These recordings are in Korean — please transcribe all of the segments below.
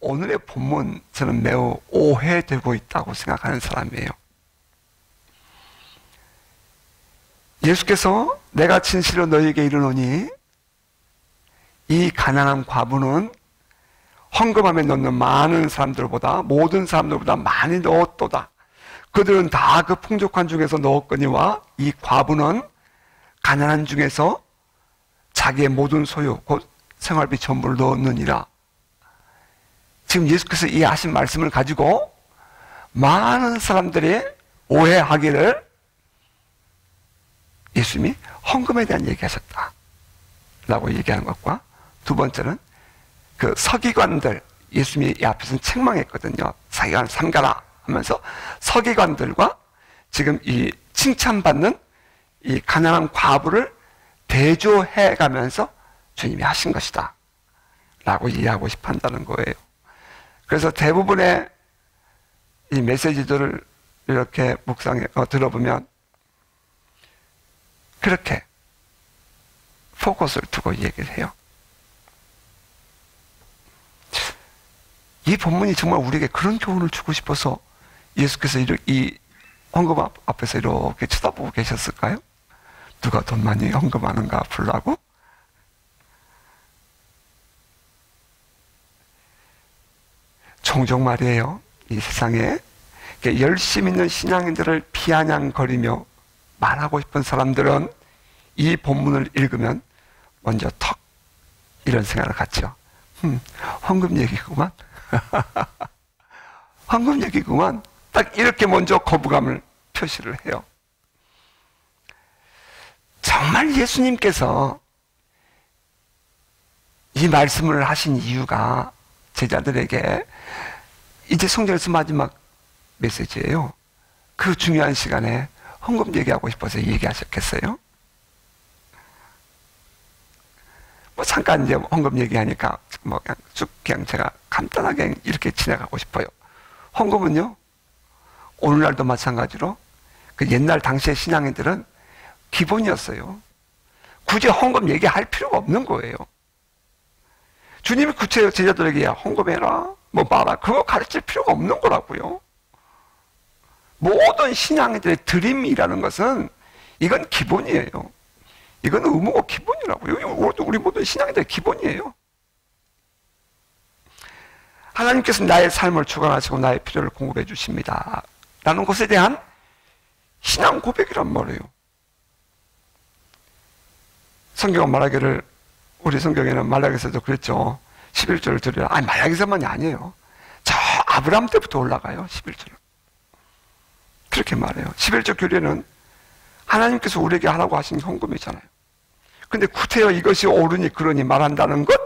오늘의 본문 저는 매우 오해되고 있다고 생각하는 사람이에요. 예수께서 내가 진실로 너희에게 이르노니 이 가난한 과부는 헌금함에 넣는 많은 사람들보다 모든 사람들보다 많이 넣었도다. 그들은 다 그 풍족한 중에서 넣었거니와 이 과부는 가난한 중에서 자기의 모든 소유 곧 생활비 전부를 넣었느니라. 지금 예수께서 이 하신 말씀을 가지고 많은 사람들이 오해하기를 예수님이 헌금에 대한 얘기하셨다 라고 얘기하는 것과, 두 번째는 그 서기관들, 예수님이 이 앞에서는 책망했거든요. 서기관 삼가라 하면서 서기관들과 지금 이 칭찬받는 이 가난한 과부를 대조해 가면서 주님이 하신 것이다 라고 이해하고 싶어 한다는 거예요. 그래서 대부분의 이 메시지들을 이렇게 들어보면 그렇게 포커스를 두고 얘기를 해요. 이 본문이 정말 우리에게 그런 교훈을 주고 싶어서 예수께서 이 헌금 앞에서 이렇게 쳐다보고 계셨을까요? 누가 돈 많이 헌금하는가 보려고? 종종 말이에요. 이 세상에 열심 있는 신앙인들을 비아냥거리며 말하고 싶은 사람들은 이 본문을 읽으면 먼저 턱 이런 생각을 갖죠. 헌금 얘기구만. 헌금 얘기구만. 딱 이렇게 먼저 거부감을 표시를 해요. 정말 예수님께서 이 말씀을 하신 이유가 제자들에게 이제 성경에서 마지막 메시지예요. 그 중요한 시간에 헌금 얘기하고 싶어서 얘기하셨겠어요? 뭐 잠깐 이제 헌금 얘기하니까 뭐 그냥 제가 간단하게 이렇게 지나가고 싶어요. 헌금은요, 오늘날도 마찬가지로 그 옛날 당시의 신앙인들은 기본이었어요. 굳이 헌금 얘기할 필요가 없는 거예요. 주님이 구체적으로 제자들에게 헌금해라, 뭐 봐라, 그거 가르칠 필요가 없는 거라고요. 모든 신앙인들의 드림이라는 것은 이건 기본이에요. 이건 의무고 기본이라고요. 우리 모든 신앙인들의 기본이에요. 하나님께서 나의 삶을 주관하시고 나의 필요를 공급해 주십니다 라는 것에 대한 신앙 고백이란 말이에요. 성경은 말하기를, 우리 성경에는 말라기서도 그랬죠. 11조를 드리라. 아니, 말라기서만이 아니에요. 저 아브라함 때부터 올라가요. 11조를. 그렇게 말해요. 11조 규례는 하나님께서 우리에게 하라고 하신 헌금이잖아요. 근데 구태여 이것이 옳으니 그러니 말한다는 것,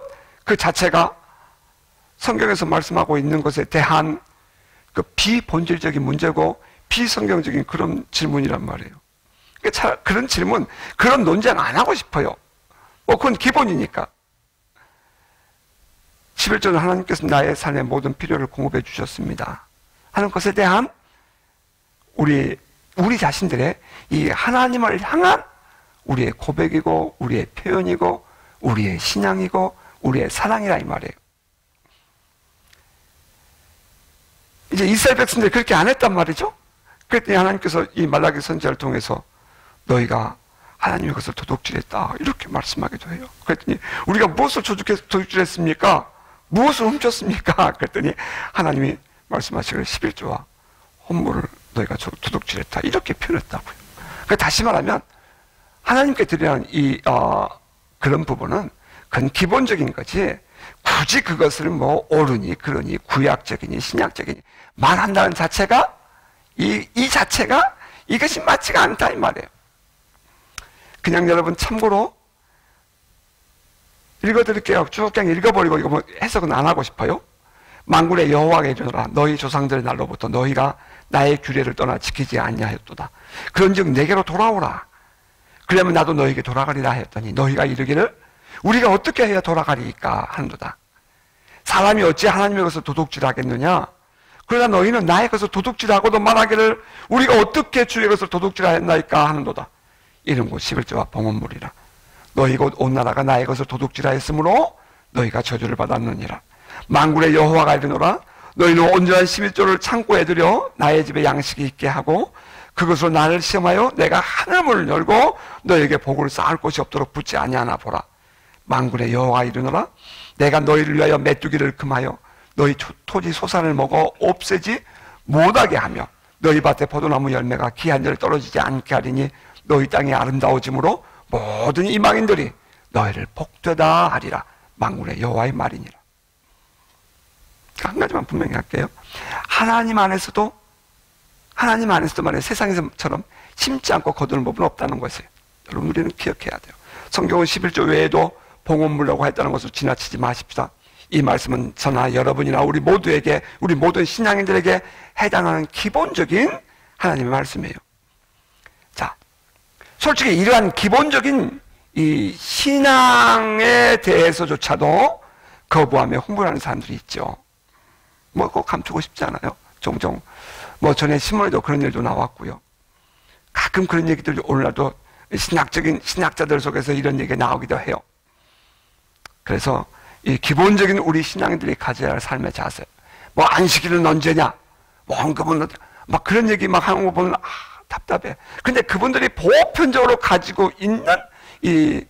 그 자체가 성경에서 말씀하고 있는 것에 대한 그 비본질적인 문제고 비성경적인 그런 질문이란 말이에요. 그러니까 그런 질문, 그런 논쟁 안 하고 싶어요. 뭐 그건 기본이니까. 11조는 하나님께서 나의 삶의 모든 필요를 공급해 주셨습니다 하는 것에 대한 우리 자신들의 이 하나님을 향한 우리의 고백이고 우리의 표현이고 우리의 신앙이고 우리의 사랑이라 이 말이에요. 이제 이스라엘 백성들이 그렇게 안 했단 말이죠. 그랬더니 하나님께서 이 말라기 선지자를 통해서 너희가 하나님의 것을 도둑질했다 이렇게 말씀하기도 해요. 그랬더니 우리가 무엇을 도둑질했습니까? 무엇을 훔쳤습니까? 그랬더니 하나님이 말씀하시기를 11조와 헌물을 너희가 도둑질했다 이렇게 표현했다고요. 그러니까 다시 말하면 하나님께 드리는 그런 부분은 그건 기본적인 거지, 굳이 그것을 뭐 옳으니 그러니 구약적이니 신약적이니 말한다는 자체가 이 자체가 이것이 맞지가 않다 이 말이에요. 그냥 여러분 참고로 읽어드릴게요. 쭉 그냥 읽어버리고 이거 뭐 해석은 안 하고 싶어요. 만군의 여호와께 이르노라 너희 조상들의 날로부터 너희가 나의 규례를 떠나 지키지 아니하였도다. 그런즉 내게로 돌아오라. 그러면 나도 너희에게 돌아가리라 하였더니 너희가 이르기를 우리가 어떻게 해야 돌아가리까 하는도다. 사람이 어찌 하나님의 것을 도둑질하겠느냐? 그러나 너희는 나의 것을 도둑질하고도 말하기를 우리가 어떻게 주의 것을 도둑질하였나이까 하는도다. 이런 것 11조와 봉헌물이라. 너희 곧 온 나라가 나의 것을 도둑질하였으므로 너희가 저주를 받았느니라. 만군의 여호와가 이르노라 너희는 온전한 11조를 창고에 들여 나의 집에 양식이 있게 하고 그것으로 나를 시험하여 내가 하늘문을 열고 너에게 복을 쌓을 곳이 없도록 붙지 아니하나 보라. 만군의 여호와가 이르노라 내가 너희를 위하여 메뚜기를 금하여 너희 토지 소산을 먹어 없애지 못하게 하며 너희 밭에 포도나무 열매가 기한절 떨어지지 않게 하리니 너희 땅이 아름다워짐으로 모든 이방인들이 너희를 복되다 하리라. 만군의 여호와의 말이니라. 한 가지만 분명히 할게요. 하나님 안에서도 말이에요. 세상에서처럼 심지 않고 거두는 법은 없다는 것을 여러분 우리는 기억해야 돼요. 성경은 11조 외에도 봉헌물이라고 했다는 것을 지나치지 마십시다. 이 말씀은 저나 여러분이나 우리 모두에게, 우리 모든 신앙인들에게 해당하는 기본적인 하나님의 말씀이에요. 자, 솔직히 이러한 기본적인 이 신앙에 대해서조차도 거부하며 홍보하는 사람들이 있죠. 뭐 그거 감추고 싶지 않아요. 종종 뭐 전에 신문에도 그런 일도 나왔고요. 가끔 그런 얘기들이 오늘날도 신학자들 속에서 이런 얘기가 나오기도 해요. 그래서 이 기본적인 우리 신앙인들이 가져야 할 삶의 자세, 뭐 안식일은 언제냐, 뭐 헌금은 막 그런 얘기 막 하는 거 보면 답답해. 근데 그분들이 보편적으로 가지고 있는 이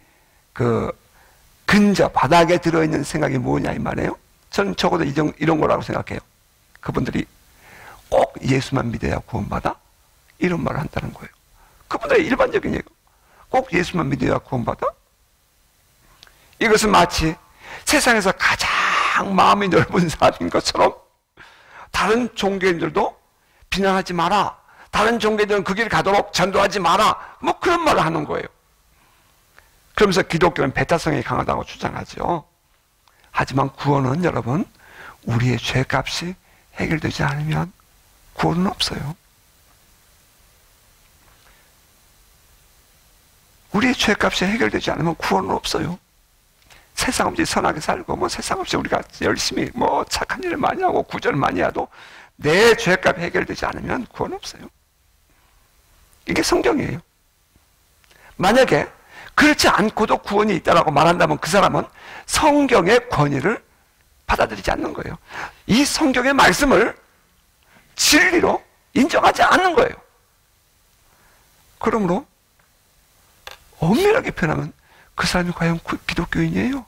근저 바닥에 들어있는 생각이 뭐냐 이 말이에요. 저는 적어도 이런 거라고 생각해요. 그분들이 꼭 예수만 믿어야 구원받아? 이런 말을 한다는 거예요. 그분들의 일반적인 얘기. 꼭 예수만 믿어야 구원받아? 이것은 마치 세상에서 가장 마음이 넓은 사람인 것처럼 다른 종교인들도 비난하지 마라. 다른 종교인들은 그 길을 가도록 전도하지 마라. 뭐 그런 말을 하는 거예요. 그러면서 기독교는 배타성이 강하다고 주장하죠. 하지만 구원은 여러분, 우리의 죄값이 해결되지 않으면 구원은 없어요. 우리의 죄값이 해결되지 않으면 구원은 없어요. 세상 없이 선하게 살고 뭐 세상 없이 우리가 열심히 뭐 착한 일을 많이 하고 구절을 많이 해도 내 죄값이 해결되지 않으면 구원 없어요. 이게 성경이에요. 만약에 그렇지 않고도 구원이 있다라고 말한다면 그 사람은 성경의 권위를 받아들이지 않는 거예요. 이 성경의 말씀을 진리로 인정하지 않는 거예요. 그러므로 엄밀하게 표현하면 그 사람이 과연 기독교인이에요?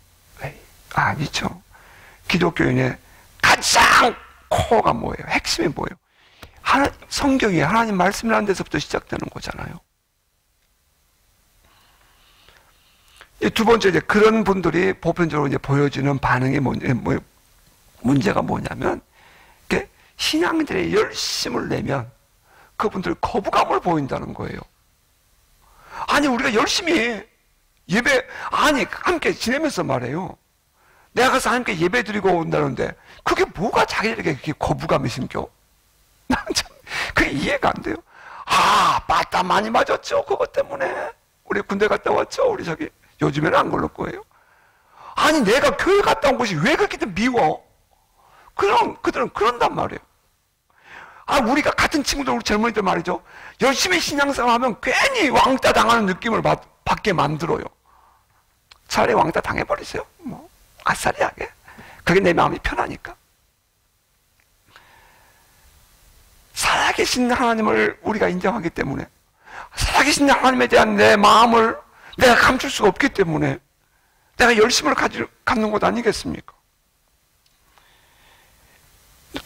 아니죠. 기독교인의 가장 코어가 뭐예요? 핵심이 뭐예요? 성경이 하나님 말씀이라는 데서부터 시작되는 거잖아요. 두 번째, 이제 그런 분들이 보편적으로 이제 보여주는 반응이 문제가 뭐냐면, 신앙들의 열심을 내면 그분들 거부감을 보인다는 거예요. 아니, 우리가 열심히 함께 지내면서 말해요. 내가 가서 함께 예배 드리고 온다는데, 그게 뭐가 자기들에게 그렇게 거부감이 생겨? 난 참, 그게 이해가 안 돼요. 맞다, 많이 맞았죠. 그것 때문에. 우리 군대 갔다 왔죠. 우리 요즘에는 안 그럴 거예요. 아니, 내가 교회 갔다 온 곳이 왜 그렇게 미워? 그들은 그런단 말이에요. 우리가 같은 친구들, 우리 젊은이들 말이죠. 열심히 신앙생활 하면 괜히 왕따 당하는 느낌을 받게 만들어요. 차라리 왕따 당해버리세요. 뭐, 아싸리하게. 그게 내 마음이 편하니까. 살아계신 하나님을 우리가 인정하기 때문에, 살아계신 하나님에 대한 내 마음을 내가 감출 수가 없기 때문에 내가 열심을 갖는 것 아니겠습니까?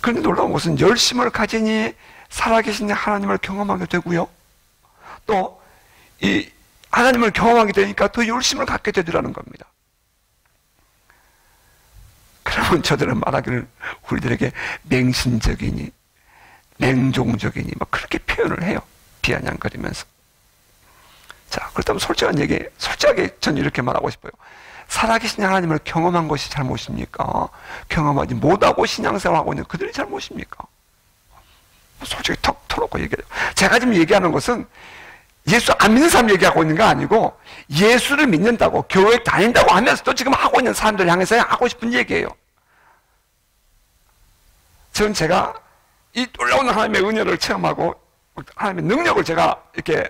그런데 놀라운 것은 열심을 가지니 살아계신 하나님을 경험하게 되고요. 또 이 하나님을 경험하게 되니까 더 열심을 갖게 되더라는 겁니다. 그러면 저들은 말하기를 우리들에게 맹신적이니 맹종적이니 막 그렇게 표현을 해요. 비아냥거리면서. 자, 그렇다면 솔직하게 전 이렇게 말하고 싶어요. 살아계신 하나님을 경험한 것이 잘못입니까? 경험하지 못하고 신앙생활하고 있는 그들이 잘못입니까? 솔직히 턱 터놓고 얘기해요. 제가 지금 얘기하는 것은 예수 안 믿는 사람 얘기하고 있는 게 아니고 예수를 믿는다고 교회 다닌다고 하면서도 지금 하고 있는 사람들 향해서 하고 싶은 얘기예요. 저는 제가 이 놀라운 하나님의 은혜를 체험하고 하나님의 능력을 제가 이렇게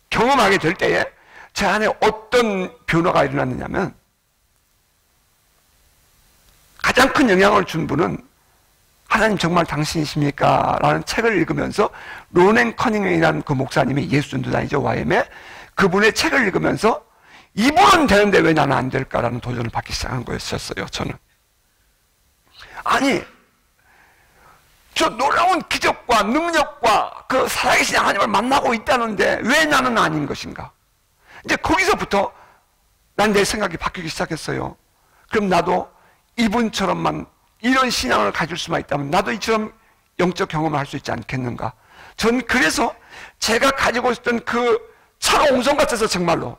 경험하게 될 때에 제 안에 어떤 변화가 일어났느냐면 가장 큰 영향을 준 분은 하나님 정말 당신이십니까? 라는 책을 읽으면서 로넨 커닝웨이라는 그 목사님이 예수 전도단이죠, YM에. 그분의 책을 읽으면서 이분은 되는데 왜 나는 안 될까라는 도전을 받기 시작한 거였어요, 저는. 아니, 저 놀라운 기적과 능력과 그 살아계신 하나님을 만나고 있다는데 왜 나는 아닌 것인가? 이제 거기서부터 난 내 생각이 바뀌기 시작했어요. 그럼 나도 이분처럼만 이런 신앙을 가질 수만 있다면 나도 이처럼 영적 경험을 할 수 있지 않겠는가? 전 그래서 제가 가지고 있었던 그 철옹성 같아서 정말로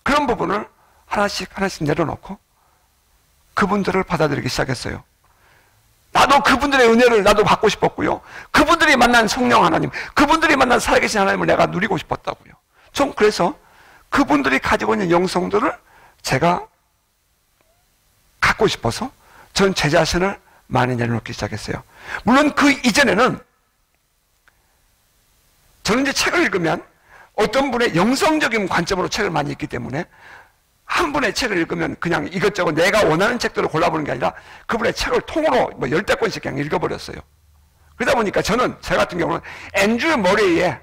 그런 부분을 하나씩 내려놓고 그분들을 받아들이기 시작했어요. 나도 그분들의 은혜를 나도 받고 싶었고요. 그분들이 만난 성령 하나님, 그분들이 만난 살아계신 하나님을 내가 누리고 싶었다고요. 전 그래서 그분들이 가지고 있는 영성들을 제가 갖고 싶어서 전 제 자신을 많이 내려놓기 시작했어요. 물론 그 이전에는 저는 이제 책을 읽으면 어떤 분의 영성적인 관점으로 책을 많이 읽기 때문에 한 분의 책을 읽으면 그냥 이것저것 내가 원하는 책들을 골라보는 게 아니라 그분의 책을 통으로 뭐 10권씩 그냥 읽어버렸어요. 그러다 보니까 저는, 제 같은 경우는 앤드류 머레이의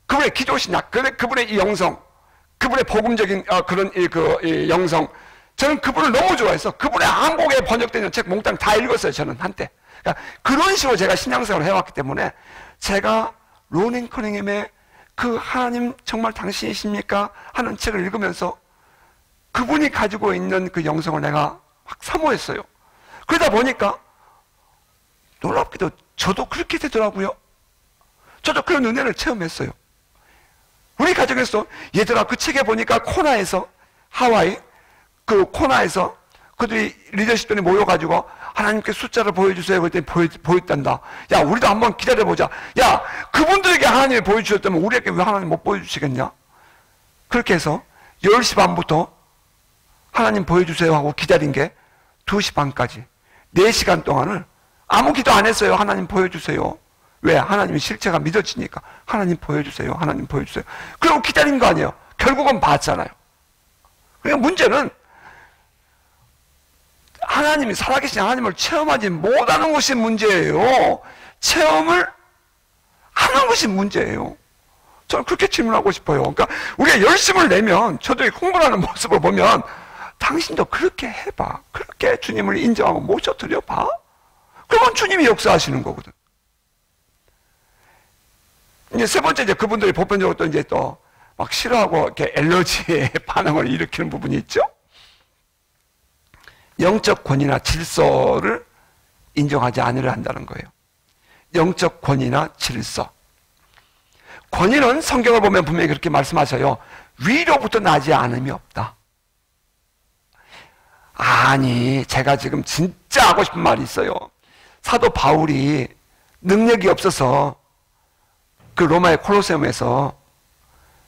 그분의 기도신약, 그분의 이 영성, 그분의 복음적인 그런 이 영성, 저는 그분을 너무 좋아해서 그분의 한국에 번역된 책 몽땅 다 읽었어요, 저는 한때. 그러니까 그런 식으로 제가 신앙생활을 해왔기 때문에 제가 로넨 커닝햄의 그 하나님 정말 당신이십니까? 하는 책을 읽으면서 그분이 가지고 있는 그 영성을 내가 확 사모했어요. 그러다 보니까 놀랍게도 저도 그렇게 되더라고요. 저도 그런 은혜를 체험했어요. 우리 가정에서 얘들아 그 책에 보니까 코나에서 하와이 그 코나에서 그들이 리더십들이 모여가지고 하나님께 숫자를 보여주세요. 그랬더니 보였단다. 야, 우리도 한번 기다려보자. 야, 그분들에게 하나님이 보여주셨다면 우리에게 왜 하나님 못 보여주시겠냐? 그렇게 해서 10시 반부터 하나님 보여주세요 하고 기다린 게 2시 반까지 4시간 동안을 아무 기도 안 했어요. 하나님 보여주세요. 왜? 하나님의 실체가 믿어지니까. 하나님 보여주세요. 하나님 보여주세요. 그리고 기다린 거 아니에요. 결국은 봤잖아요. 그러니까 문제는 하나님이 살아계신 하나님을 체험하지 못하는 것이 문제예요. 체험을 하는 것이 문제예요. 저는 그렇게 질문하고 싶어요. 그러니까 우리가 열심을 내면 저도 홍보하는 모습을 보면 당신도 그렇게 해봐. 그렇게 주님을 인정하고 모셔드려봐. 그러면 주님이 역사하시는 거거든. 이제 세 번째, 이제 그분들이 보편적으로 또 이제 또 막 싫어하고 이렇게 엘러지의 반응을 일으키는 부분이 있죠. 영적 권위나 질서를 인정하지 않으려 한다는 거예요. 영적 권위나 질서. 권위는 성경을 보면 분명히 그렇게 말씀하셔요. 위로부터 나지 않음이 없다. 아니, 제가 지금 진짜 하고 싶은 말이 있어요. 사도 바울이 능력이 없어서 그 로마의 콜로세움에서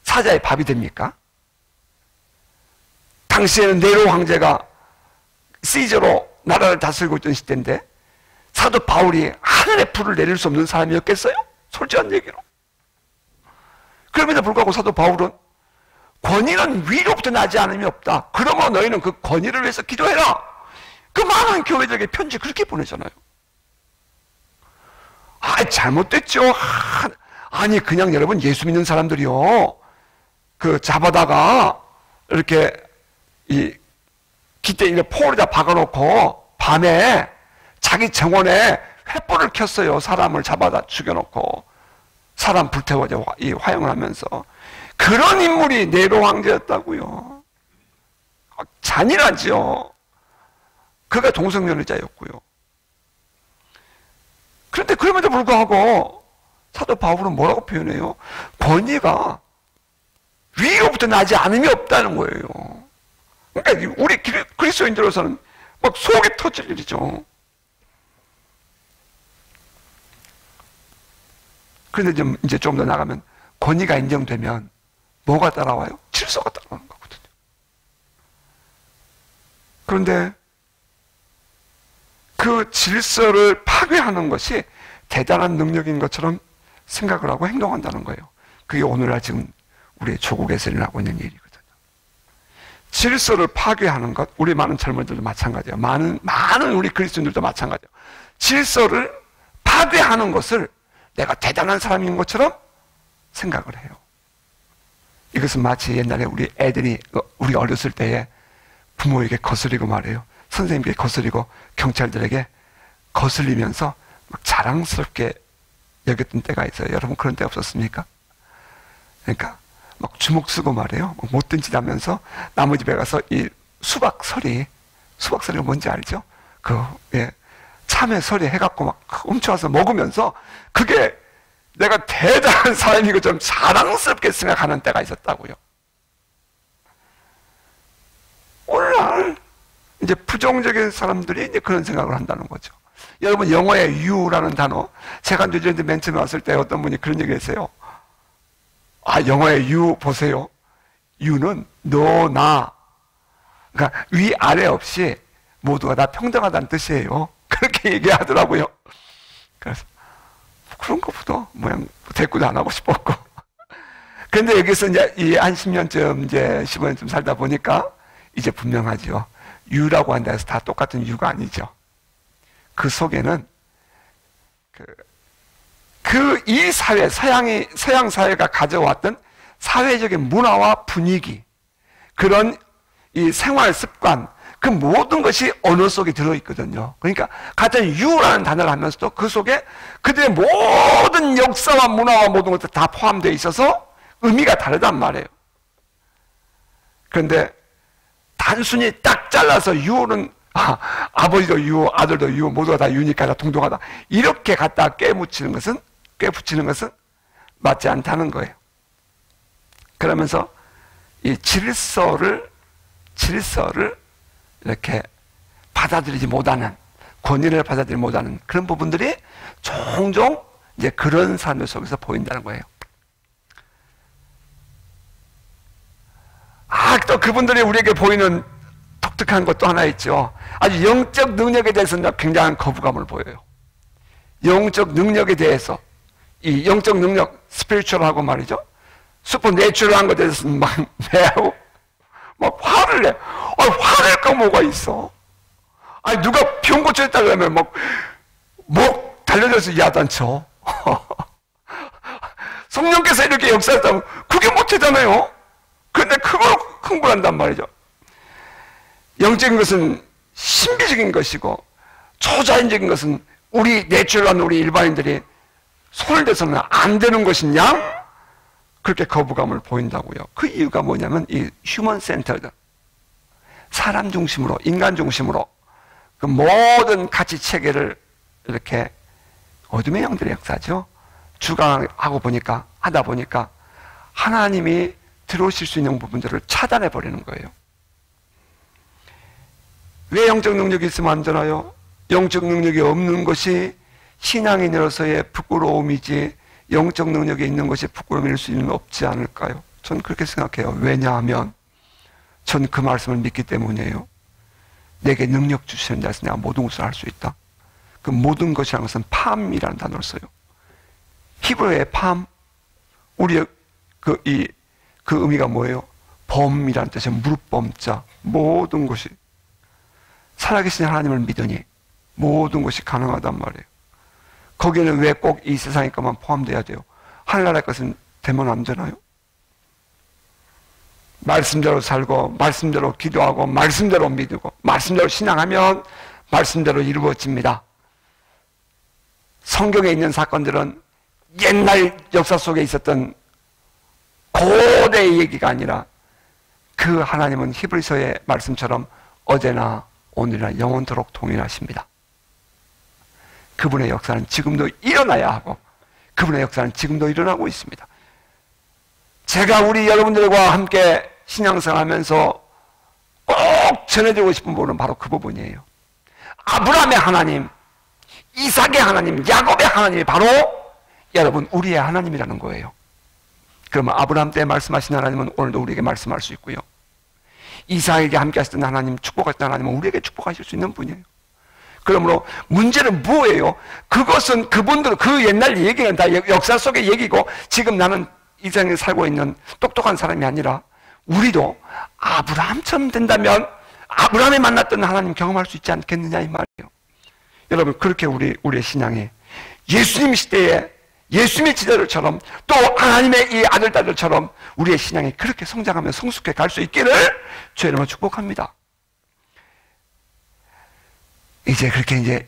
사자의 밥이 됩니까? 당시에는 네로 황제가 시저로 나라를 다스리고 있던 시대인데 사도 바울이 하늘의 불을 내릴 수 없는 사람이었겠어요? 솔직한 얘기로. 그럼에도 불구하고 사도 바울은 권위는 위로부터 나지 않음이 없다. 그러므로 너희는 그 권위를 위해서 기도해라. 그 많은 교회들에게 편지 그렇게 보내잖아요. 아, 잘못됐죠. 아니, 그냥 여러분 예수 믿는 사람들이요. 그 잡아다가 이렇게 이 기대 이렇게 포에다 박아놓고 밤에 자기 정원에 횃불을 켰어요. 사람을 잡아다 죽여놓고 사람 불태워져 이 화형을 하면서. 그런 인물이 네로 황제였다고요. 잔인하죠. 그가 동성연애자였고요. 그런데 그럼에도 불구하고 사도 바울은 뭐라고 표현해요? 권위가 위로부터 나지 않음이 없다는 거예요. 그러니까 우리 그리스도인들로서는 막 속이 터질 일이죠. 그런데 이제 좀 더 나가면 권위가 인정되면 뭐가 따라와요? 질서가 따라오는 거거든요. 그런데 그 질서를 파괴하는 것이 대단한 능력인 것처럼 생각을 하고 행동한다는 거예요. 그게 오늘날 지금 우리 조국에서 일어나고 있는 일이거든요. 질서를 파괴하는 것, 우리 많은 젊은이들도 마찬가지예요. 많은 우리 그리스도인들도 마찬가지예요. 질서를 파괴하는 것을 내가 대단한 사람인 것처럼 생각을 해요. 이것은 마치 옛날에 우리 애들이 우리 어렸을 때에 부모에게 거스리고 말해요. 선생님께 거스리고 경찰들에게 거슬리면서 막 자랑스럽게 여겼던 때가 있어요. 여러분 그런 때 없었습니까? 그러니까 막 주먹 쓰고 말해요. 못된 짓 하면서 나무 집에 가서 이 수박서리가 뭔지 알죠? 참외 서리 해갖고 막 훔쳐와서 먹으면서 그게 내가 대단한 사람인 것처럼 자랑스럽게 생각하는 때가 있었다고요. 오늘날 이제 부정적인 사람들이 이제 그런 생각을 한다는 거죠. 여러분 영어의 you라는 단어, 제가 뉴질랜드 맨 처음에 왔을 때 어떤 분이 그런 얘기 했어요. 영어의 you 보세요. you는 너, 나. 그러니까 위아래 없이 모두가 다 평등하다는 뜻이에요. 그렇게 얘기하더라고요. 그래서 그런 것보다 모양 대꾸도 안 하고 싶었고. 그런데 여기서 이제 한 10년쯤 이제 15년쯤 살다 보니까 이제 분명하죠. you라고 한다 해서 다 똑같은 you가 아니죠. 그 속에는 이 사회, 서양 사회가 가져왔던 사회적인 문화와 분위기, 그런 이 생활 습관, 그 모든 것이 언어 속에 들어있거든요. 그러니까 같은 you라는 단어를 하면서도 그 속에 그들의 모든 역사와 문화와 모든 것들 다 포함되어 있어서 의미가 다르단 말이에요. 그런데 단순히 딱 잘라서 you는 아버지도 you, 아들도 you, 모두가 다 you니까 다 동등하다. 이렇게 갖다 꿰붙이는 것은 맞지 않다는 거예요. 그러면서 이 질서를 이렇게 받아들이지 못하는, 권위를 받아들이지 못하는 그런 부분들이 종종 이제 그런 사람들 속에서 보인다는 거예요. 또 그분들이 우리에게 보이는 독특한 것도 하나 있죠. 아주 영적 능력에 대해서는 굉장한 거부감을 보여요. 영적 능력에 대해서, 이 영적 능력, 스피리추얼하고 말이죠. 슈퍼내추럴한 것에 대해서는 막 매우 막 화를 내. 화낼 거 뭐가 있어? 누가 병 고쳐줬다 그러면 목 달려져서 야단쳐. 성령께서 이렇게 역사했다면 그게 못하잖아요. 그런데 그걸 흥분한단 말이죠. 영적인 것은 신비적인 것이고 초자연적인 것은 우리 내추럴한 우리 일반인들이 손을 대서는 안 되는 것이냐? 그렇게 거부감을 보인다고요. 그 이유가 뭐냐면 이 휴먼 센터드, 사람 중심으로, 인간 중심으로 그 모든 가치 체계를 이렇게 어둠의 영들의 역사죠. 주관하고 하다 보니까 하나님이 들어오실 수 있는 부분들을 차단해 버리는 거예요. 왜 영적 능력이 있으면 안 되나요? 영적 능력이 없는 것이 신앙인으로서의 부끄러움이지 영적 능력이 있는 것이 부끄러움일 수는 없지 않을까요? 전 그렇게 생각해요. 왜냐하면 전 그 말씀을 믿기 때문이에요. 내게 능력 주시는 자에서 내가 모든 것을 할 수 있다. 그 모든 것이라는 것은 팜이라는 단어를 써요. 히브리어의 팜, 우리의 그 의미가 뭐예요? 범이라는 뜻이에요. 무릎범자. 모든 것이 살아계신 하나님을 믿으니 모든 것이 가능하단 말이에요. 거기에는 왜 꼭 이 세상의 것만 포함돼야 돼요? 하늘나라의 것은 되면 안 되나요? 말씀대로 살고 말씀대로 기도하고 말씀대로 믿고 말씀대로 신앙하면 말씀대로 이루어집니다. 성경에 있는 사건들은 옛날 역사 속에 있었던 고대의 얘기가 아니라 그 하나님은 히브리서의 말씀처럼 어제나 오늘이나 영원토록 동일하십니다. 그분의 역사는 지금도 일어나야 하고 그분의 역사는 지금도 일어나고 있습니다. 제가 우리 여러분들과 함께 신앙생활하면서 꼭 전해드리고 싶은 부분은 바로 그 부분이에요. 아브라함의 하나님, 이삭의 하나님, 야곱의 하나님이 바로 여러분 우리의 하나님이라는 거예요. 그러면 아브라함 때 말씀하신 하나님은 오늘도 우리에게 말씀할 수 있고요. 이삭에게 함께 하셨던 하나님, 축복하셨던 하나님은 우리에게 축복하실 수 있는 분이에요. 그러므로 문제는 뭐예요? 그것은 그분들 그 옛날 얘기는 다 역사 속의 얘기고 지금 나는 이 세상에 살고 있는 똑똑한 사람이 아니라 우리도 아브라함처럼 된다면 아브라함이 만났던 하나님 경험할 수 있지 않겠느냐 이 말이에요. 여러분, 그렇게 우리의 신앙이 예수님 시대에 예수님의 지도자들처럼 또 하나님의 이 아들, 딸들처럼 우리의 신앙이 그렇게 성장하며 성숙해 갈 수 있기를 주의 이름으로 축복합니다. 이제 그렇게 이제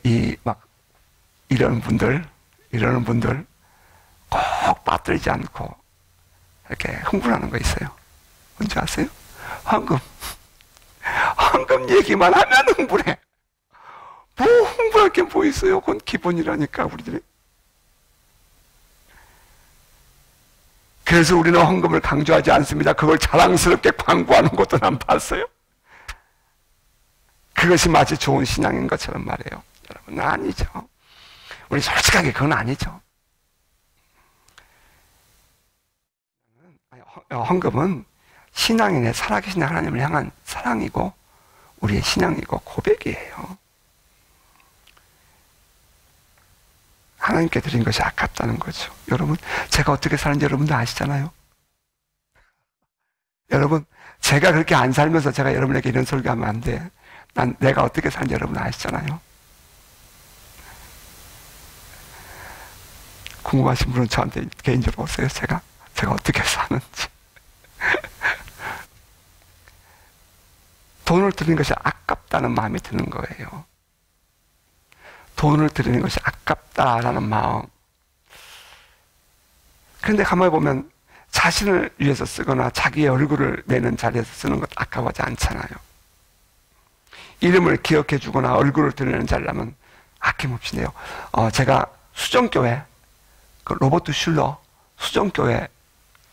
이러는 분들 꼭 빠뜨리지 않고 이렇게 흥분하는 거 있어요. 뭔지 아세요? 황금 얘기만 하면 흥분해. 뭐 흥분할 게 뭐 있어요? 그건 기본이라니까, 우리들이. 그래서 우리는 헌금을 강조하지 않습니다. 그걸 자랑스럽게 광고하는 것도 난 봤어요. 그것이 마치 좋은 신앙인 것처럼 말해요. 여러분, 아니죠. 우리 솔직하게 그건 아니죠. 헌금은 신앙인의 살아계신 하나님을 향한 사랑이고 우리의 신앙이고 고백이에요. 하나님께 드린 것이 아깝다는 거죠. 여러분, 제가 어떻게 사는지 여러분도 아시잖아요. 여러분, 제가 그렇게 안 살면서 제가 여러분에게 이런 설교하면 안 돼. 내가 어떻게 사는지 여러분 아시잖아요. 궁금하신 분은 저한테 개인적으로 오세요. 제가 어떻게 사는지. 돈을 드리는 것이 아깝다는 마음이 드는 거예요. 돈을 드리는 것이 아깝다라는 마음. 그런데 가만히 보면 자신을 위해서 쓰거나 자기의 얼굴을 내는 자리에서 쓰는 것 아까워하지 않잖아요. 이름을 기억해 주거나 얼굴을 드리는 자리라면 아낌없이 내요. 제가 수정교회, 그 로버트 슐러 수정교회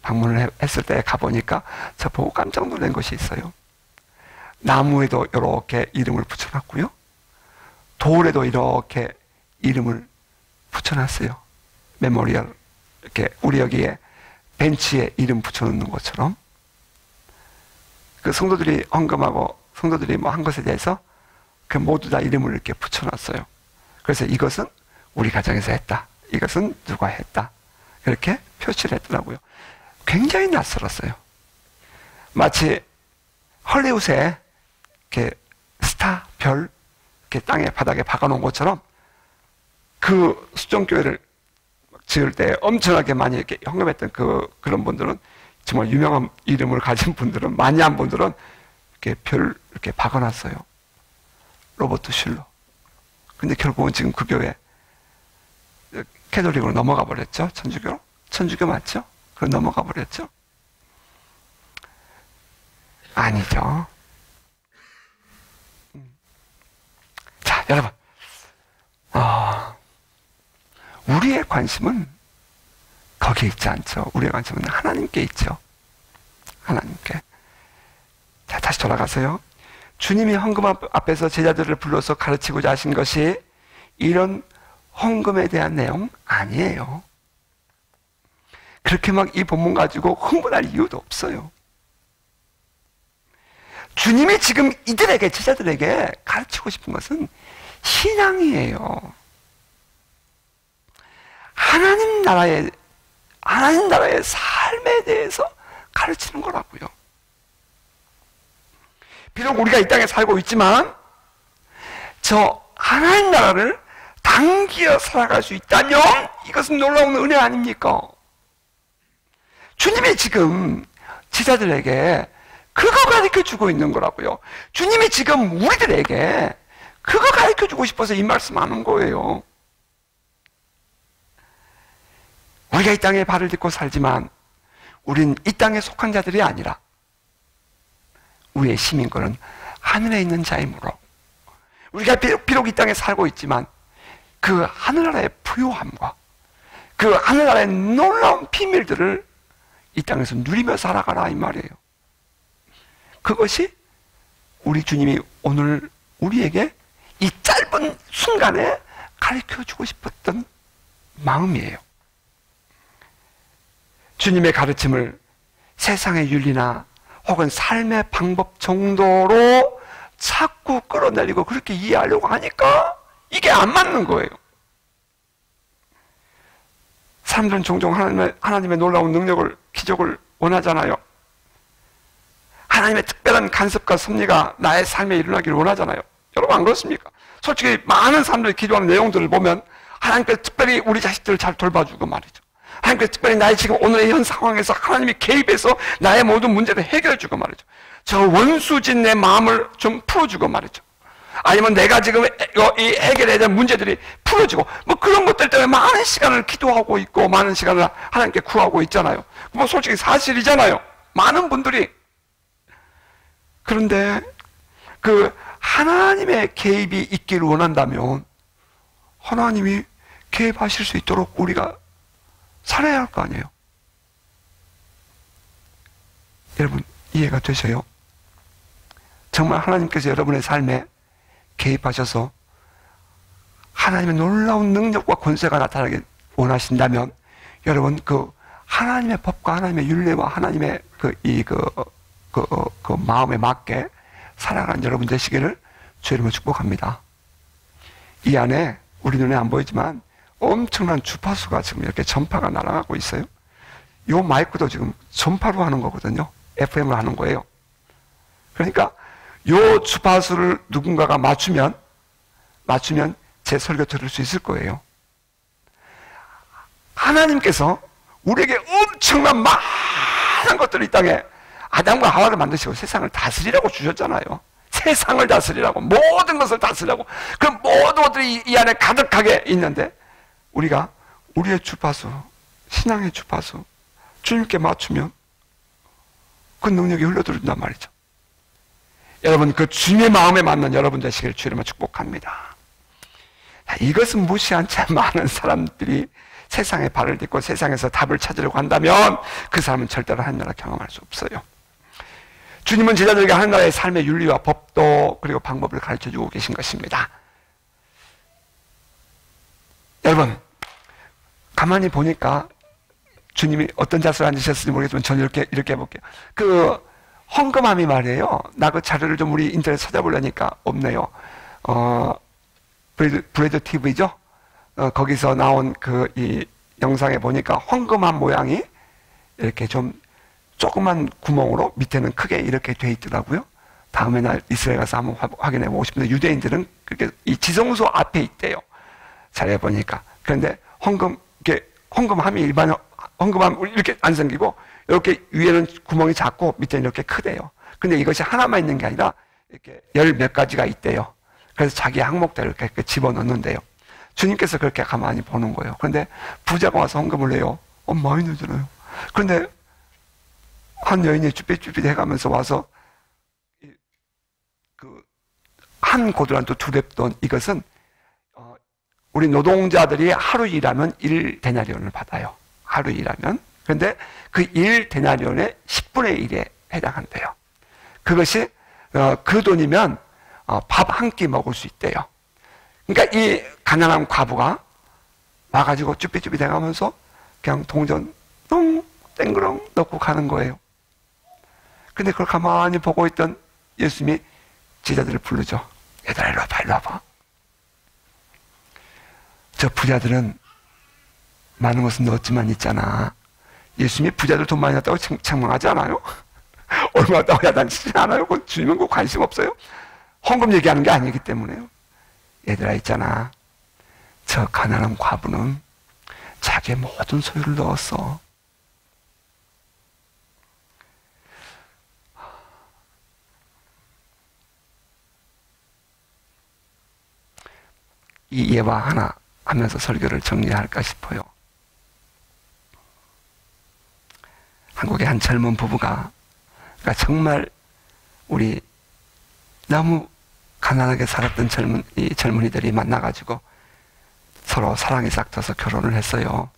방문을 했을 때 가보니까 저 보고 깜짝 놀란 것이 있어요. 나무에도 이렇게 이름을 붙여놨고요. 돌에도 이렇게 이름을 붙여놨어요. 메모리얼. 이렇게 우리 여기에 벤치에 이름 붙여놓는 것처럼. 그 성도들이 헌금하고 성도들이 뭐 한 것에 대해서 그 모두 다 이름을 이렇게 붙여놨어요. 그래서 이것은 우리 가정에서 했다. 이것은 누가 했다. 이렇게 표시를 했더라고요. 굉장히 낯설었어요. 마치 헐리우드에 이렇게 스타, 별, 이렇게 땅에 바닥에 박아놓은 것처럼 그 수정교회를 지을 때 엄청나게 많이 이렇게 헌금했던 그런 분들은 정말 유명한 이름을 가진 분들은, 많이 한 분들은 이렇게 별 이렇게 박아놨어요. 로버트 슐러. 근데 결국은 지금 그 교회 캐톨릭으로 넘어가 버렸죠. 천주교로. 천주교 맞죠? 그럼 넘어가 버렸죠. 아니죠. 자, 여러분, 우리의 관심은 거기에 있지 않죠. 우리의 관심은 하나님께 있죠. 하나님께. 자, 다시 돌아가세요. 주님이 헌금 앞에서 제자들을 불러서 가르치고자 하신 것이 이런 헌금에 대한 내용 아니에요. 그렇게 막 이 본문 가지고 흥분할 이유도 없어요. 주님이 지금 이들에게, 제자들에게 가르치고 싶은 것은 신앙이에요. 하나님 나라의 삶에 대해서 가르치는 거라고요. 비록 우리가 이 땅에 살고 있지만 저 하나님 나라를 당기어 살아갈 수 있다면 이것은 놀라운 은혜 아닙니까? 주님이 지금 제자들에게 그거 가르쳐주고 있는 거라고요. 주님이 지금 우리들에게 그거 가르쳐주고 싶어서 이 말씀하는 거예요. 우리가 이 땅에 발을 딛고 살지만 우린 이 땅에 속한 자들이 아니라 우리의 시민권은 하늘에 있는 자이므로 우리가 비록 이 땅에 살고 있지만 그 하늘나라의 부요함과 그 하늘나라의 놀라운 비밀들을 이 땅에서 누리며 살아가라 이 말이에요. 그것이 우리 주님이 오늘 우리에게 이 짧은 순간에 가르쳐주고 싶었던 마음이에요. 주님의 가르침을 세상의 윤리나 혹은 삶의 방법 정도로 자꾸 끌어내리고 그렇게 이해하려고 하니까 이게 안 맞는 거예요. 사람들은 종종 하나님의 놀라운 능력을, 기적을 원하잖아요. 하나님의 특별한 간섭과 섭리가 나의 삶에 일어나기를 원하잖아요. 여러분 안 그렇습니까? 솔직히 많은 사람들이 기도하는 내용들을 보면 하나님께서 특별히 우리 자식들을 잘 돌봐주고 말이죠. 하나님께서 특별히 나의 지금 오늘의 현 상황에서 하나님이 개입해서 나의 모든 문제를 해결해주고 말이죠. 저 원수진 내 마음을 좀 풀어주고 말이죠. 아니면 내가 지금 이 해결해야 될 문제들이 풀어지고 뭐 그런 것들 때문에 많은 시간을 기도하고 있고 많은 시간을 하나님께 구하고 있잖아요. 뭐 솔직히 사실이잖아요. 많은 분들이. 그런데 그 하나님의 개입이 있기를 원한다면 하나님이 개입하실 수 있도록 우리가 살아야 할 거 아니에요. 여러분 이해가 되세요? 정말 하나님께서 여러분의 삶에 개입하셔서 하나님의 놀라운 능력과 권세가 나타나게 원하신다면 여러분 그 하나님의 법과 하나님의 율례와 하나님의 그 마음에 맞게 살아가는 여러분 되시기를 주 이름으로 축복합니다. 이 안에 우리 눈에 안 보이지만 엄청난 주파수가 지금 이렇게 전파가 날아가고 있어요. 요 마이크도 지금 전파로 하는 거거든요. FM을 하는 거예요. 그러니까 요 주파수를 누군가가 맞추면 제 설교 들을 수 있을 거예요. 하나님께서 우리에게 엄청난 많은 것들을 이 땅에 아담과 하와를 만드시고 세상을 다스리라고 주셨잖아요. 세상을 다스리라고, 모든 것을 다스리라고. 그 모든 것들이 이 안에 가득하게 있는데 우리가 우리의 주파수, 신앙의 주파수 주님께 맞추면 그 능력이 흘러들어온단 말이죠. 여러분 그 주님의 마음에 맞는 여러분 되시기를 주님으로 축복합니다. 이것은 무시한 채 많은 사람들이 세상에 발을 딛고 세상에서 답을 찾으려고 한다면 그 사람은 절대로 하나님 나라 경험할 수 없어요. 주님은 제자들에게 하나님 나라의 삶의 윤리와 법도 그리고 방법을 가르쳐주고 계신 것입니다. 여러분 가만히 보니까 주님이 어떤 자세로 앉으셨을지 모르겠지만 저는 이렇게 해볼게요. 그 헌금함이 말이에요. 나 그 자료를 좀 우리 인터넷 찾아보려니까 없네요. 브레드 TV죠? 거기서 나온 이 영상에 보니까 헌금함 모양이 이렇게 좀 조그만 구멍으로 밑에는 크게 이렇게 돼 있더라고요. 다음에 날 이스라엘 가서 한번 확인해 보고 싶은데 유대인들은 그렇게 이 지성소 앞에 있대요. 자료에 보니까. 그런데 헌금함이 일반 헌금함 이렇게 안 생기고 이렇게 위에는 구멍이 작고 밑에는 이렇게 크대요. 근데 이것이 하나만 있는 게 아니라 이렇게 열 몇 가지가 있대요. 그래서 자기 항목대로 이렇게 집어넣는데요. 주님께서 그렇게 가만히 보는 거예요. 그런데 부자가 와서 헌금을 해요. 많이 내잖아요. 그런데 한 여인이 쭈삣쭈삣 해가면서 와서 한 고드란트 2렙돈 이것은 우리 노동자들이 하루 일하면 1데나리온을 받아요. 하루 일하면. 그런데 그 1데나리온의 10분의 1에 해당한대요. 그것이 그 돈이면 밥 한 끼 먹을 수 있대요. 그러니까 이 가난한 과부가 와가지고 쭈삣쭈삣 해가면서 그냥 동전 땡그렁 넣고 가는 거예요. 근데 그걸 가만히 보고 있던 예수님이 제자들을 부르죠. 얘들아 일로 와봐, 일로 와봐. 저 부자들은 많은 것은 넣었지만 있잖아. 예수님이 부자들 돈 많이 냈다고 책망하지 않아요? 얼마 냈다고 야단치지 않아요? 주님은 그 관심 없어요? 헌금 얘기하는 게 아니기 때문에요. 얘들아 있잖아. 저 가난한 과부는 자기의 모든 소유를 넣었어. 이 예화 하나 하면서 설교를 정리할까 싶어요. 한국의 한 젊은 부부가 그러니까 정말 우리 너무 가난하게 살았던 젊은이들이 만나가지고 서로 사랑이 싹 터서 결혼을 했어요.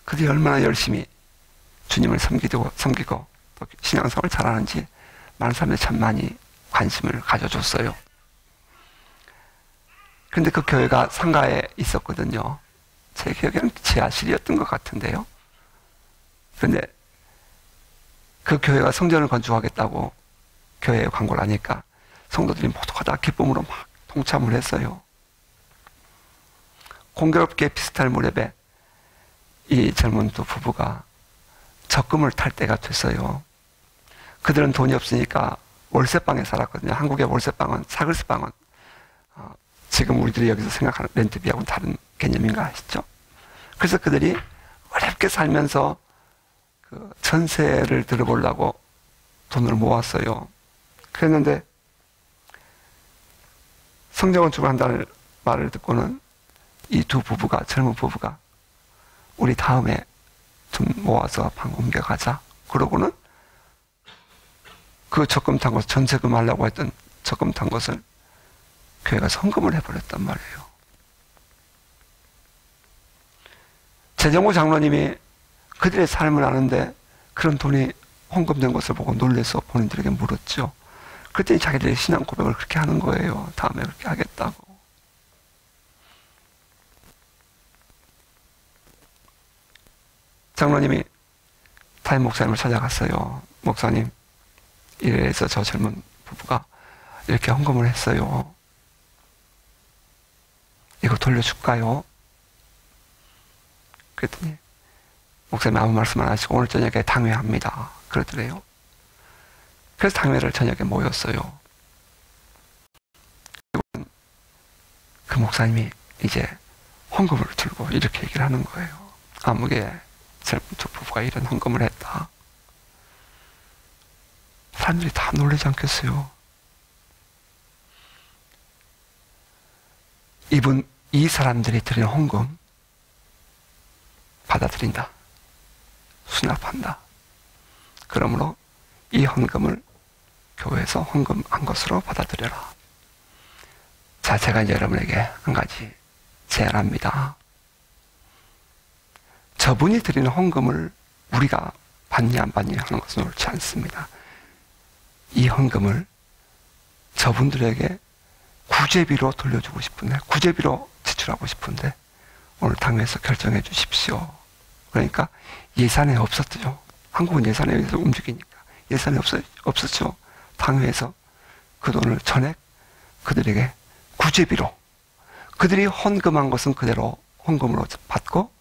그들이 얼마나 열심히 주님을 섬기고 또 신앙생활을 잘하는지 많은 사람들이 참 많이 관심을 가져줬어요. 그런데 그 교회가 상가에 있었거든요. 제 기억에는 지하실이었던 것 같은데요. 그런데 그 교회가 성전을 건축하겠다고 교회에 광고를 하니까 성도들이 모두가 다 기쁨으로 막 동참을 했어요. 공교롭게 비슷할 무렵에 이 젊은 두 부부가 적금을 탈 때가 됐어요. 그들은 돈이 없으니까 월세방에 살았거든요. 한국의 월세방은, 사글세방은 지금 우리들이 여기서 생각하는 렌트비하고는 다른 개념인 거 아시죠? 그래서 그들이 어렵게 살면서 그 전세를 들어보려고 돈을 모았어요. 그랬는데 성전건축을 한다는 말을 듣고는 이 두 부부가, 젊은 부부가 우리 다음에 돈 모아서 방 옮겨가자. 그러고는 그 적금 탄 것을, 전세금 하려고 했던 적금 탄 것을 교회가 헌금을 해버렸단 말이에요. 재정호 장로님이 그들의 삶을 아는데 그런 돈이 헌금된 것을 보고 놀라서 본인들에게 물었죠. 그랬더니 자기들의 신앙 고백을 그렇게 하는 거예요. 다음에 그렇게 하겠다고. 장로님이 담임 목사님을 찾아갔어요. 목사님, 이래서 저 젊은 부부가 이렇게 헌금을 했어요. 이거 돌려줄까요? 그랬더니 목사님 아무 말씀 안 하시고 오늘 저녁에 당회합니다. 그러더래요. 그래서 당회를 저녁에 모였어요. 그 목사님이 이제 헌금을 들고 이렇게 얘기를 하는 거예요. 아무개 젊은 두 부부가 이런 헌금을 했다. 사람들이 다 놀라지 않겠어요? 이 사람들이 드린 헌금 받아들인다. 수납한다. 그러므로 이 헌금을 교회에서 헌금한 것으로 받아들여라. 자, 제가 이제 여러분에게 한 가지 제안합니다. 저분이 드리는 헌금을 우리가 받니 안 받니 하는 것은 옳지 않습니다. 이 헌금을 저분들에게 구제비로 돌려주고 싶은데, 구제비로 지출하고 싶은데 오늘 당회에서 결정해 주십시오. 그러니까 예산에 없었죠. 한국은 예산에 의해서 움직이니까 예산이 없었죠. 당회에서 그 돈을 전액 그들에게 구제비로, 그들이 헌금한 것은 그대로 헌금으로 받고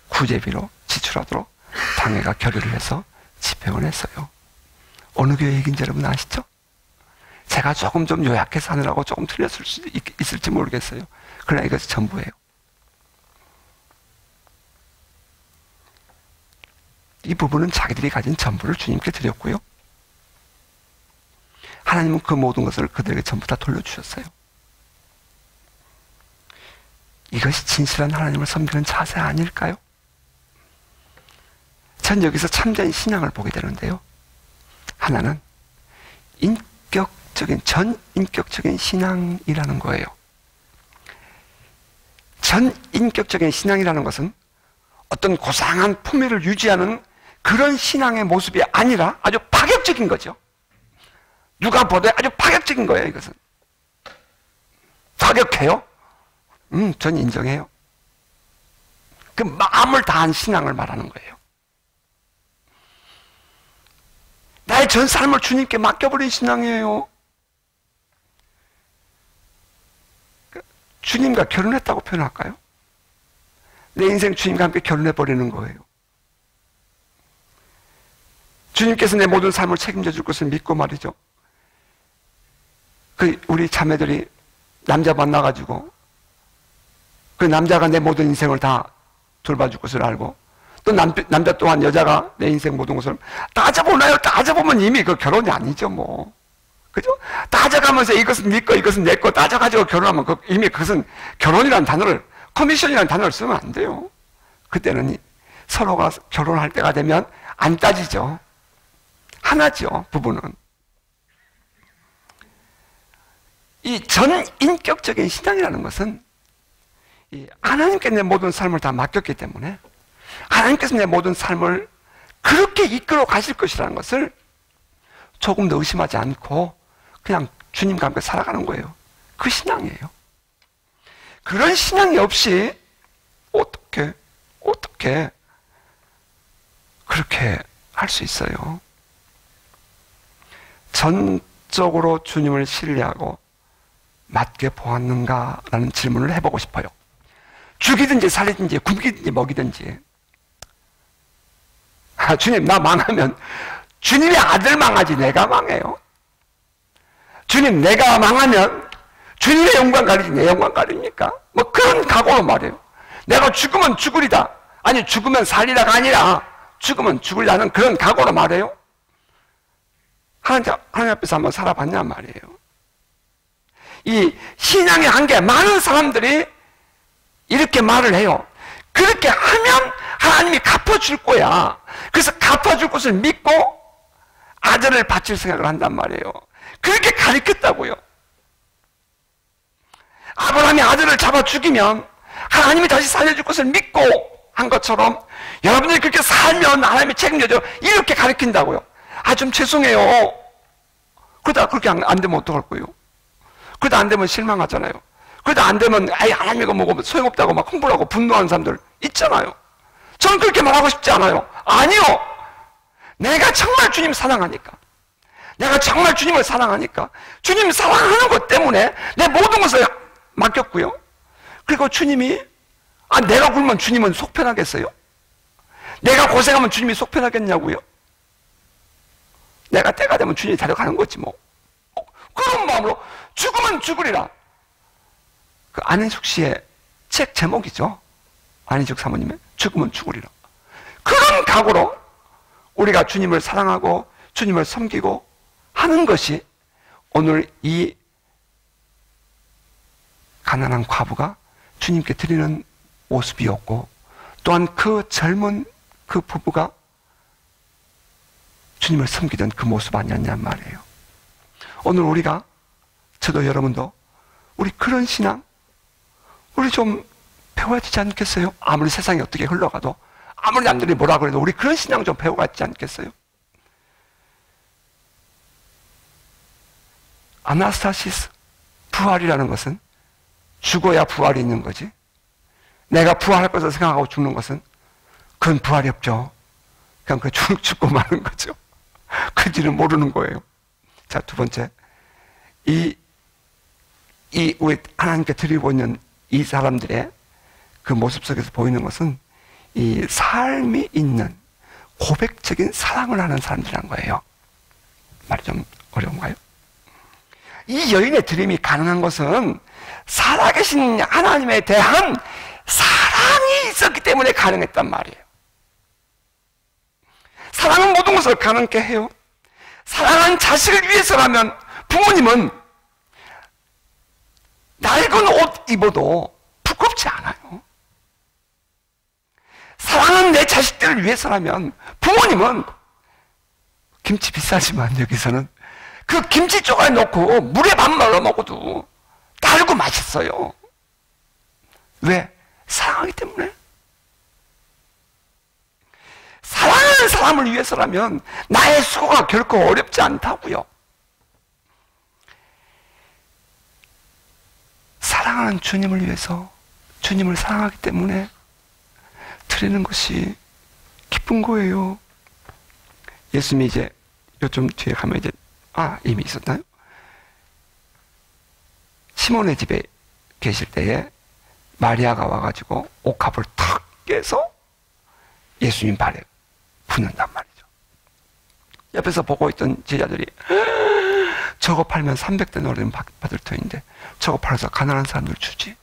구제비로 지출하도록 당회가 결의를 해서 집행을 했어요. 어느 교회 얘기인지 여러분 아시죠? 제가 조금 좀 요약해서 하느라고 조금 틀렸을 수 있을지 모르겠어요. 그러나 이것이 전부예요. 이 부분은 자기들이 가진 전부를 주님께 드렸고요. 하나님은 그 모든 것을 그들에게 전부 다 돌려주셨어요. 이것이 진실한 하나님을 섬기는 자세 아닐까요? 전 여기서 참된 신앙을 보게 되는데요. 하나는 전인격적인 신앙이라는 거예요. 전인격적인 신앙이라는 것은 어떤 고상한 품위를 유지하는 그런 신앙의 모습이 아니라 아주 파격적인 거죠. 누가 보되 아주 파격적인 거예요, 이것은. 파격해요? 전 인정해요. 그 마음을 다한 신앙을 말하는 거예요. 나의 전 삶을 주님께 맡겨버린 신앙이에요. 주님과 결혼했다고 표현할까요? 내 인생 주님과 함께 결혼해버리는 거예요. 주님께서 내 모든 삶을 책임져 줄 것을 믿고 말이죠. 우리 자매들이 남자 만나가지고 그 남자가 내 모든 인생을 다 돌봐줄 것을 알고 또 남자 또한 여자가 내 인생 모든 것을 따져보나요? 따져보면 이미 그 결혼이 아니죠, 뭐. 그죠? 따져가면서 이것은 네 거, 이것은 내 거 따져가지고 결혼하면 이미 그것은 결혼이라는 단어를, 커미션이라는 단어를 쓰면 안 돼요. 그때는 서로가 결혼할 때가 되면 안 따지죠. 하나죠, 부부는. 이 전인격적인 신앙이라는 것은 하나님께 내 모든 삶을 다 맡겼기 때문에 하나님께서 내 모든 삶을 그렇게 이끌어 가실 것이라는 것을 조금 더 의심하지 않고 그냥 주님과 함께 살아가는 거예요. 그 신앙이에요. 그런 신앙이 없이 어떻게 그렇게 할 수 있어요? 전적으로 주님을 신뢰하고 맞게 보았는가라는 질문을 해보고 싶어요. 죽이든지 살리든지 굶기든지 먹이든지, 주님 나 망하면 주님의 아들 망하지 내가 망해요? 주님, 내가 망하면 주님의 영광 가리지 내 영광 가립니까? 뭐 그런 각오로 말해요. 내가 죽으면 죽으리다. 아니, 죽으면 살리다가 아니라 죽으면 죽으려는 그런 각오로 말해요. 하나님 앞에서 한번 살아봤냔 말이에요. 이 신앙의 한계, 많은 사람들이 이렇게 말을 해요. 그렇게 하면 하나님이 갚아줄 거야. 그래서 갚아줄 것을 믿고 아들을 바칠 생각을 한단 말이에요. 그렇게 가르쳤다고요. 아브라함이 아들을 잡아 죽이면 하나님이 다시 살려줄 것을 믿고 한 것처럼 여러분들이 그렇게 살면 하나님이 책임져줘. 이렇게 가르친다고요. 아, 좀 죄송해요. 그러다 그렇게 안 되면 어떡할 거예요? 그러다 안 되면 실망하잖아요. 그러다 안 되면 아이, 하나님 이거 뭐고 소용없다고 막 홍보를 하고 분노하는 사람들 있잖아요. 저는 그렇게 말하고 싶지 않아요. 아니요. 내가 정말 주님 사랑하니까, 내가 정말 주님을 사랑하니까 주님 사랑하는 것 때문에 내 모든 것을 맡겼고요. 그리고 주님이 내가 굶으면 주님은 속 편하겠어요? 내가 고생하면 주님이 속 편하겠냐고요? 내가 때가 되면 주님이 데려가는 거지 뭐. 그런 마음으로 죽으면 죽으리라. 그 안현숙 씨의 책 제목이죠. 안현숙 사모님의 죽으면 죽으리라. 그런 각오로 우리가 주님을 사랑하고 주님을 섬기고 하는 것이 오늘 이 가난한 과부가 주님께 드리는 모습이었고, 또한 그 젊은 그 부부가 주님을 섬기던 그 모습 아니었냔 말이에요. 오늘 우리가, 저도 여러분도 우리 그런 신앙 우리 좀 배워야 되지 않겠어요? 아무리 세상이 어떻게 흘러가도, 아무리 남들이 뭐라 그래도 우리 그런 신앙 좀 배워가지 않겠어요? 아나스타시스, 부활이라는 것은 죽어야 부활이 있는 거지, 내가 부활할 것을 생각하고 죽는 것은 그건 부활이 없죠. 그냥 그 죽고 마는 거죠. 그지는 모르는 거예요. 자, 두 번째, 우리 하나님께 드리고 있는 이 사람들의 그 모습 속에서 보이는 것은 이 삶이 있는 고백적인 사랑을 하는 사람들이란 거예요. 말이 좀 어려운가요? 이 여인의 드림이 가능한 것은 살아계신 하나님에 대한 사랑이 있었기 때문에 가능했단 말이에요. 사랑은 모든 것을 가능케 해요. 사랑한 자식을 위해서라면 부모님은 낡은 옷 입어도 부끄럽지 않아요. 사랑하는 내 자식들을 위해서라면 부모님은, 김치 비싸지만 여기서는 그 김치 쪼가리 넣고 물에 밥 말아 먹어도 달고 맛있어요. 왜? 사랑하기 때문에. 사랑하는 사람을 위해서라면 나의 수고가 결코 어렵지 않다고요. 사랑하는 주님을 위해서, 주님을 사랑하기 때문에 드리는 것이 기쁜 거예요. 예수님이 이제 요즘 뒤에 가면 이제 이미 있었나요? 시몬의 집에 계실 때에 마리아가 와가지고 옥합을 탁 깨서 예수님 발에 붓는단 말이죠. 옆에서 보고 있던 제자들이 저거 팔면 300데나리온 받을 터인데 저거 팔아서 가난한 사람들 주지.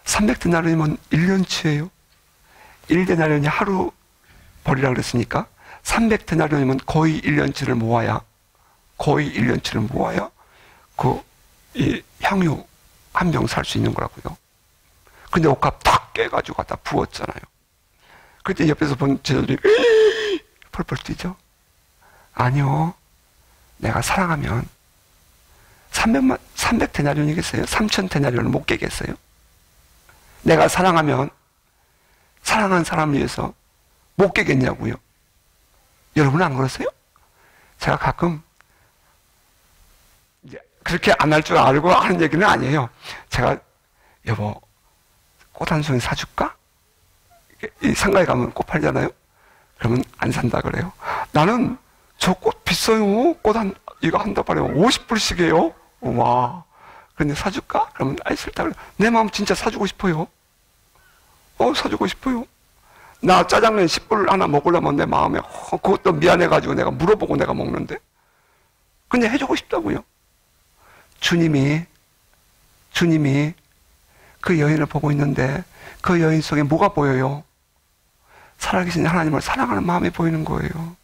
300데나리온이면 1년치예요. 1데나리온이 하루 벌이라 그랬으니까 300데나리온이면 거의 1년치를 모아야 이 향유 한 병 살 수 있는 거라고요. 근데 옥합 탁 깨가지고 갖다 부었잖아요. 그때 옆에서 본 제자들이 펄펄 뛰죠. 아니요, 내가 사랑하면 300데나리온이겠어요? 3000데나리온을 못 깨겠어요? 내가 사랑하면 사랑한 사람을 위해서 못 깨겠냐고요? 여러분 안 그러세요? 제가 가끔 그렇게 안 할 줄 알고 하는 얘기는 아니에요. 제가 여보 꽃 한 송이 사줄까? 이 상가에 가면 꽃 팔잖아요. 그러면 안 산다 그래요. 나는 저 꽃 비싸요. 이거 한 다발에 50불씩이에요. 와. 그런데 사줄까? 그러면 싫다 그래요. 내 마음 진짜 사주고 싶어요. 사주고 싶어요. 나 짜장면 10불 하나 먹으려면 내 마음에 그것도 미안해가지고 내가 물어보고 내가 먹는데 그냥 해주고 싶다고요. 주님이 그 여인을 보고 있는데 그 여인 속에 뭐가 보여요? 살아계신 하나님을 사랑하는 마음이 보이는 거예요.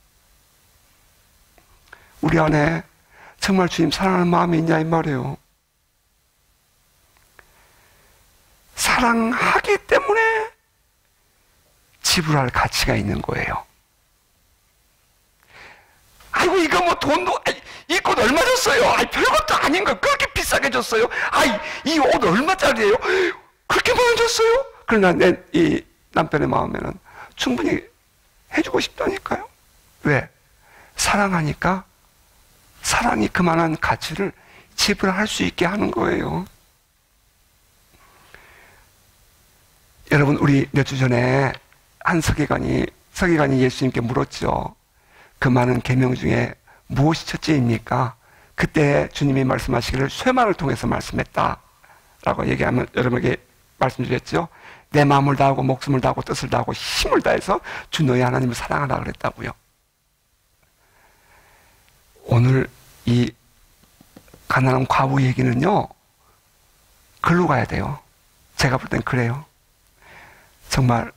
우리 안에 정말 주님 사랑하는 마음이 있냐 이 말이에요. 사랑하기 때문에 지불할 가치가 있는 거예요. 아이고 이거 뭐 돈도 이 꽃 얼마 줬어요? 아이 별것도 아닌 걸 그렇게 비싸게 줬어요? 아이 이 옷 얼마짜리예요? 그렇게 많이 줬어요? 그러나 이 남편의 마음에는 충분히 해주고 싶다니까요. 왜? 사랑하니까 사랑이 그만한 가치를 지불할 수 있게 하는 거예요. 여러분 우리 몇 주 전에 한 서기관이 예수님께 물었죠. 그 많은 계명 중에 무엇이 첫째입니까? 그때 주님이 말씀하시기를 쇠만을 통해서 말씀했다 라고 얘기하면 여러분에게 말씀드렸죠. 내 마음을 다하고 목숨을 다하고 뜻을 다하고 힘을 다해서 주 너희 하나님을 사랑하라 그랬다고요. 오늘 이 가난한 과부 얘기는요 글로 가야 돼요. 제가 볼 땐 그래요. 정말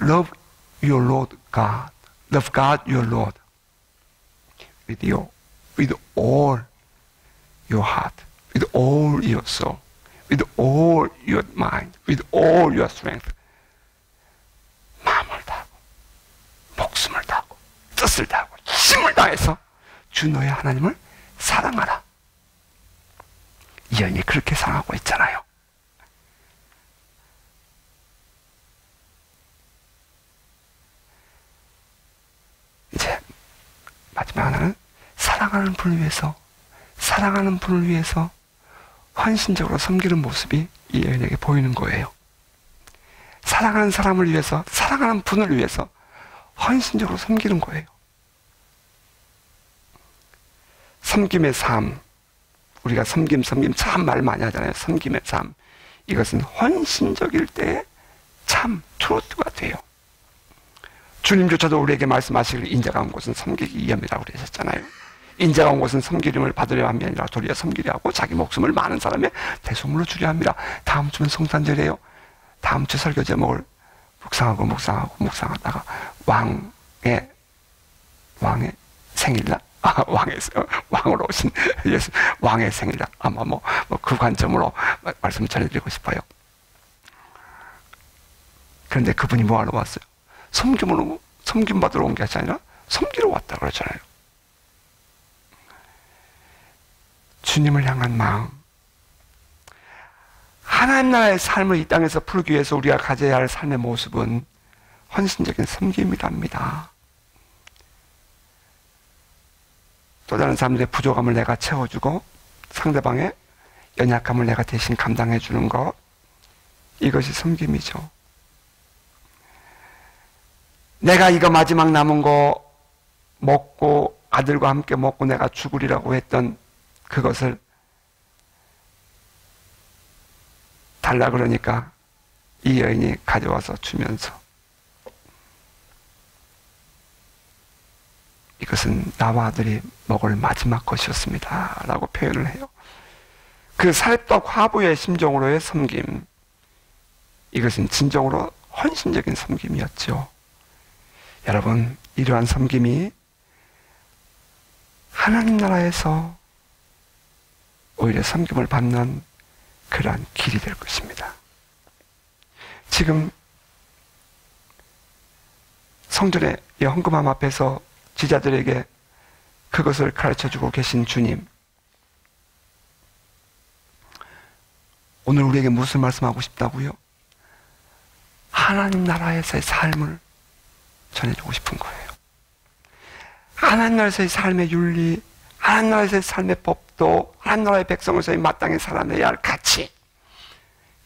love your Lord God, love God your Lord with all your heart, with all your soul, with all your mind, with all your strength. 마음을 다하고 목숨을 다하고 뜻을 다하고 힘을 다해서 주 너의 하나님을 사랑하라. 이 여인이 그렇게 사랑하고 있잖아요. 이제 마지막 하나는 사랑하는 분을 위해서 헌신적으로 섬기는 모습이 이 여인에게 보이는 거예요. 사랑하는 사람을 위해서, 사랑하는 분을 위해서 헌신적으로 섬기는 거예요. 섬김의 삶, 우리가 섬김 참 말 많이 하잖아요. 섬김의 삶, 이것은 헌신적일 때 참 트로트가 돼요. 주님조차도 우리에게 말씀하시기를 인자가 온 곳은 섬기기 위함이라고 그러셨잖아요. 인자가 온 곳은 섬기림을 받으려 함이 아니라 도리어 섬기려 하고 자기 목숨을 많은 사람의 대속물로 주려 합니다. 다음 주면 성탄절이에요. 다음 주 설교 제목을 묵상하다가 왕의 생일날, 왕으로 오신 예수, 왕의 생일날, 아마 그 관점으로 말씀 전해드리고 싶어요. 그런데 그분이 뭐하러 왔어요? 섬김 받으러 온 게 아니라 섬기러 왔다 그러잖아요. 주님을 향한 마음, 하나님 나라의 삶을 이 땅에서 풀기 위해서 우리가 가져야 할 삶의 모습은 헌신적인 섬김이랍니다. 또 다른 사람들의 부족함을 내가 채워주고 상대방의 연약함을 내가 대신 감당해 주는 것, 이것이 섬김이죠. 내가 이거 마지막 남은 거 먹고 아들과 함께 먹고 내가 죽으리라고 했던 그것을 달라 그러니까 이 여인이 가져와서 주면서 이것은 나와 아들이 먹을 마지막 것이었습니다 라고 표현을 해요. 그 살떡 화부의 심정으로의 섬김, 이것은 진정으로 헌신적인 섬김이었죠. 여러분, 이러한 섬김이 하나님 나라에서 오히려 섬김을 받는 그러한 길이 될 것입니다. 지금 성전의 헌금함 앞에서 지자들에게 그것을 가르쳐주고 계신 주님, 오늘 우리에게 무슨 말씀하고 싶다고요? 하나님 나라에서의 삶을 전해주고 싶은 거예요. 하나님 나라에서의 삶의 윤리, 하나님 나라에서의 삶의 법도, 하나님 나라의 백성으로서의 마땅히 살아내야 할 가치,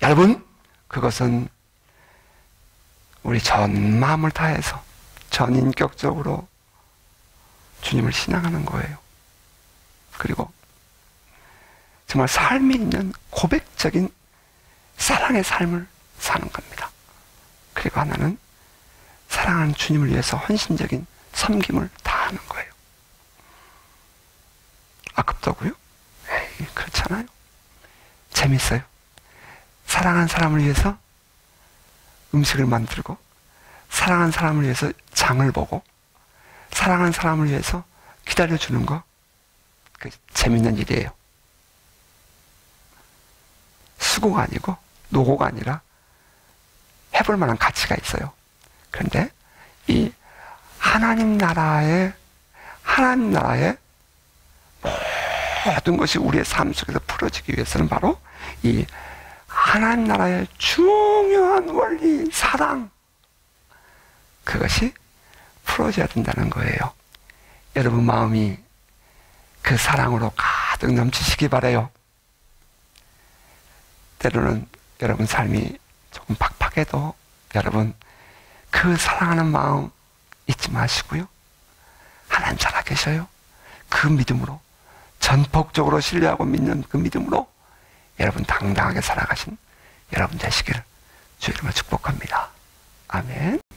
여러분, 그것은 우리 전 마음을 다해서 전 인격적으로 주님을 신앙하는 거예요. 그리고 정말 삶이 있는 고백적인 사랑의 삶을 사는 겁니다. 그리고 하나는 사랑하는 주님을 위해서 헌신적인 섬김을 다하는 거예요. 아깝다고요? 에이, 그렇잖아요. 재밌어요. 사랑하는 사람을 위해서 음식을 만들고, 사랑하는 사람을 위해서 장을 보고, 사랑하는 사람을 위해서 기다려주는 거, 그 재밌는 일이에요. 수고가 아니고 노고가 아니라 해볼 만한 가치가 있어요. 그런데 이 하나님 나라의 모든 것이 우리의 삶 속에서 풀어지기 위해서는 바로 이 하나님 나라의 중요한 원리, 사랑, 그것이 풀어져야 된다는 거예요. 여러분 마음이 그 사랑으로 가득 넘치시기 바라요. 때로는 여러분 삶이 조금 팍팍해도 여러분 그 사랑하는 마음 잊지 마시고요. 하나님 살아계셔요. 그 믿음으로, 전폭적으로 신뢰하고 믿는 그 믿음으로 여러분 당당하게 살아가신 여러분 되시기를 주의 이름으로 축복합니다.